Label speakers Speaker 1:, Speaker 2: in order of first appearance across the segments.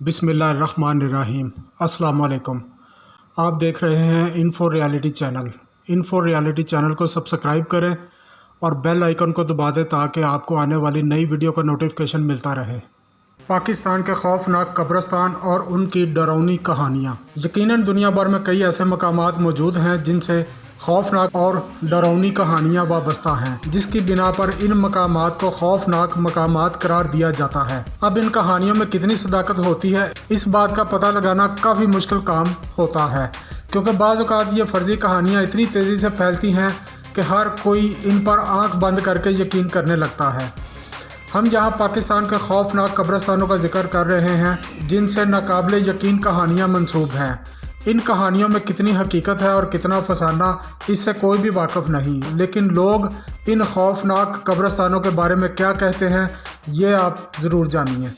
Speaker 1: बिस्मिल्लाहिर्रहमानिर्रहीम। अस्सलाम वालेकुम। आप देख रहे हैं info reality channel. Info reality channel को सब्सक्राइब करें और बेल आइकन को दबा दें ताकि आपको आने वाली नई वीडियो का नोटिफिकेशन मिलता रहे। पाकिस्तान के खौफनाक कब्रिस्तान और उनकी डरावनी कहानियाँ। यकीनन दुनिया भर में कई ऐसे मकामात मौजूद हैं जिनसे खौफनाक और डरावनी कहानियाँ वाबस्ता हैं, जिसकी बिना पर इन मकामात को खौफनाक मकामात करार दिया जाता है। अब इन कहानियों में कितनी सदाकत होती है, इस बात का पता लगाना काफ़ी मुश्किल काम होता है, क्योंकि बाज़ औक़ात ये फर्जी कहानियाँ इतनी तेज़ी से फैलती हैं कि हर कोई इन पर आँख बंद करके यकीन करने लगता है। हम यहाँ पाकिस्तान के खौफनाक कब्रिस्तानों का जिक्र कर रहे हैं जिनसे नाकाबिले यकीन कहानियाँ मंसूब हैं। इन कहानियों में कितनी हकीकत है और कितना फसाना, इससे कोई भी वाकिफ़ नहीं, लेकिन लोग इन खौफनाक कब्रिस्तानों के बारे में क्या कहते हैं ये आप ज़रूर जानिए।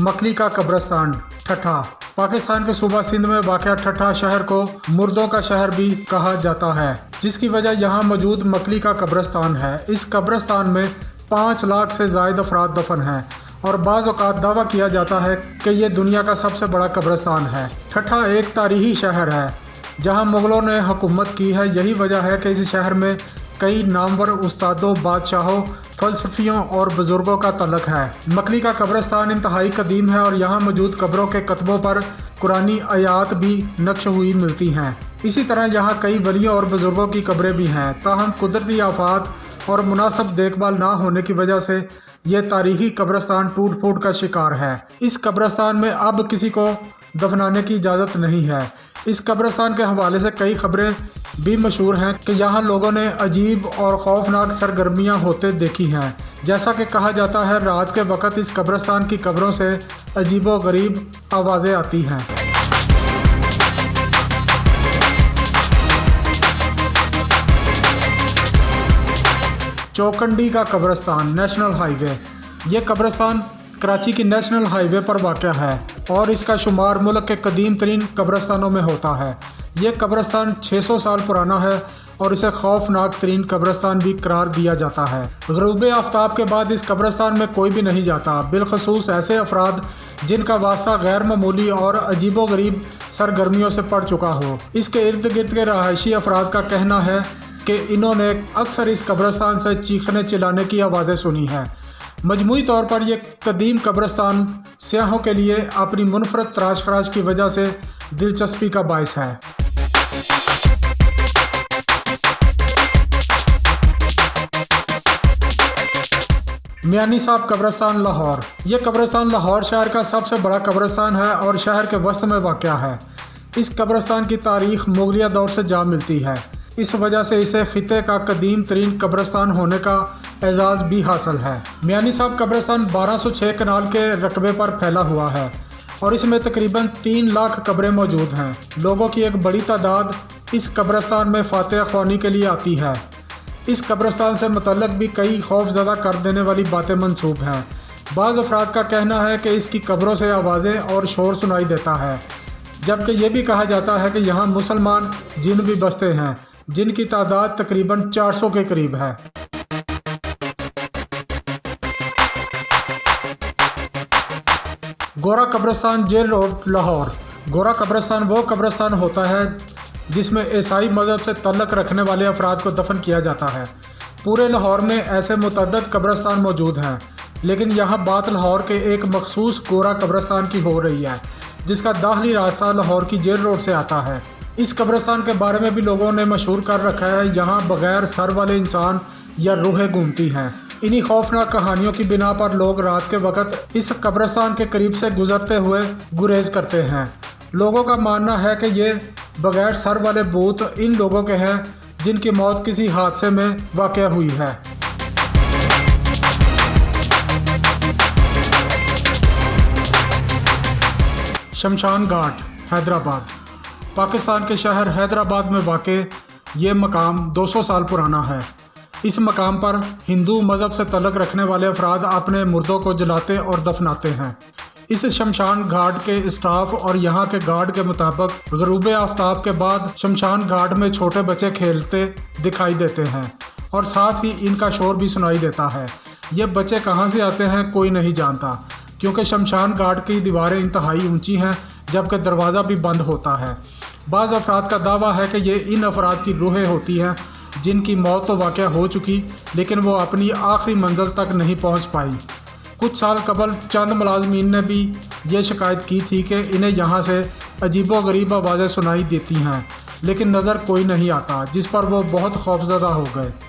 Speaker 1: मकली का कब्रिस्तान ठट्ठा। पाकिस्तान के सूबा सिंध में वाक़या ठट्ठा शहर को मुर्दों का शहर भी कहा जाता है, जिसकी वजह यहाँ मौजूद मकली का कब्रिस्तान है। इस कब्रिस्तान में 5 लाख से ज़ायद अफराद दफन हैं और बाज़ औक़ात दावा किया जाता है कि ये दुनिया का सबसे बड़ा कब्रिस्तान है। ठट्ठा एक तारीख़ी शहर है जहाँ मुग़लों ने हुकूमत की है। यही वजह है कि इस शहर में कई नामवर उस्तादों, बादशाहों, फ़लसफ़ियों और बुज़ुर्गों का तल्लुक़ है। मकली का कब्रिस्तान इंतहाई कदीम है और यहाँ मौजूद कब्रों के कतबों पर कुरानी आयात भी नक्श हुई मिलती हैं। इसी तरह यहाँ कई वलियों और बुज़ुर्गों की कब्रें भी हैं, ताहम कुदरती आफ़ात और मुनासिब देखभाल ना होने की वजह से ये तारीख़ी कब्रिस्तान टूट फूट का शिकार है। इस कब्रिस्तान में अब किसी को दफनाने की इजाज़त नहीं है। इस कब्रिस्तान के हवाले से कई खबरें भी मशहूर हैं कि यहाँ लोगों ने अजीब और ख़ौफनाक सरगर्मियाँ होते देखी हैं। जैसा कि कहा जाता है, रात के वक़्त इस कब्रिस्तान की कब्रों से अजीब व गरीब आवाज़ें आती हैं। चौकंडी का कब्रिस्तान नेशनल हाईवे। ये कब्रिस्तान कराची की नेशनल हाईवे पर वाक़या है और इसका शुमार मुल्क के कदीम तरीन कब्रिस्तानों में होता है। ये कब्रिस्तान 600 साल पुराना है और इसे खौफनाक तरीन कब्रिस्तान भी करार दिया जाता है। ग़ुरूब आफ्ताब के बाद इस कब्रिस्तान में कोई भी नहीं जाता, बिलखसूस ऐसे अफराद जिनका वास्ता गैर मामूली और अजीबो गरीब सरगर्मियों से पड़ चुका हो। इसके इर्द गिर्द के रहायशी अफराद का कहना है कि इन्होंने अक्सर इस कब्रिस्तान से चीखने चिल्लाने की आवाज़ें सुनी हैं। मजमूई तौर पर यह कदीम कब्रिस्तान सियाहों के लिए अपनी मुनफरद तराश खराश की वजह से दिलचस्पी का बायस है। मियानी साहब कब्रिस्तान लाहौर। यह कब्रिस्तान लाहौर शहर का सबसे बड़ा कब्रिस्तान है और शहर के वस्त में वाक़या है। इस कब्रिस्तान की तारीख़ मुग़लिया दौर से जा मिलती है, इस वजह से इसे खिते का कदीम तरीन कब्रिस्तान होने का एजाज़ भी हासिल है। मियानी साहब कब्रिस्तान 1206 कनाल के रकबे पर फैला हुआ है और इसमें तकरीबन 3 लाख कब्रें मौजूद हैं। लोगों की एक बड़ी तादाद इस कब्रिस्तान में फातिहा ख्वानी के लिए आती है। इस कब्रिस्तान से मुतल्लक भी कई खौफज़दा कर देने वाली बातें मंसूब हैं। बाज़ अफराद का कहना है कि इसकी कब्रों से आवाज़ें और शोर सुनाई देता है, जबकि यह भी कहा जाता है कि यहाँ मुसलमान जिन भी बसते हैं जिनकी तादाद तकरीबन 400 के करीब है। गोरा कब्रिस्तान जेल रोड लाहौर। गोरा कब्रिस्तान वो कब्रिस्तान होता है जिसमें ईसाई मज़हब से तल्लुक़ रखने वाले अफराद को दफन किया जाता है। पूरे लाहौर में ऐसे मुतअद्दिद कब्रिस्तान मौजूद हैं, लेकिन यहाँ बात लाहौर के एक मखसूस गोरा कब्रिस्तान की हो रही है जिसका दाखिली रास्ता लाहौर की जेल रोड से आता है। इस कब्रिस्तान के बारे में भी लोगों ने मशहूर कर रखा है, यहाँ बग़ैर सर वाले इंसान या रूहें घूमती हैं। इन्हीं खौफनाक कहानियों की बिना पर लोग रात के वक़्त इस कब्रिस्तान के करीब से गुजरते हुए गुरेज करते हैं। लोगों का मानना है कि ये बग़ैर सर वाले भूत इन लोगों के हैं जिनकी मौत किसी हादसे में वाक़या हुई है। शमशान घाट हैदराबाद। पाकिस्तान के शहर हैदराबाद में वाक़े ये मकाम 200 साल पुराना है। इस मकाम पर हिंदू मज़हब से तल्लुक़ रखने वाले अफराद अपने मुर्दों को जलाते और दफनाते हैं। इस शमशान घाट के स्टाफ और यहाँ के गार्ड के मुताबिक ग़ुरूब आफ्ताब के बाद शमशान घाट में छोटे बच्चे खेलते दिखाई देते हैं और साथ ही इनका शोर भी सुनाई देता है। یہ بچے کہاں سے آتے ہیں کوئی نہیں جانتا، کیونکہ شمشان گھاٹ کی دیواریں انتہائی اونچی ہیں جبکہ دروازہ بھی بند ہوتا ہے۔ بعض افراد کا دعویٰ ہے کہ یہ ان افراد کی روحیں ہوتی ہیں جن کی موت تو واقع ہو چکی لیکن وہ اپنی آخری منزل تک نہیں پہنچ پائی۔ کچھ سال قبل چند ملازمین نے بھی یہ شکایت کی تھی کہ انہیں یہاں سے عجیب و غریب آوازیں سنائی دیتی ہیں لیکن نظر کوئی نہیں آتا، جس پر وہ بہت خوفزدہ ہو گئے۔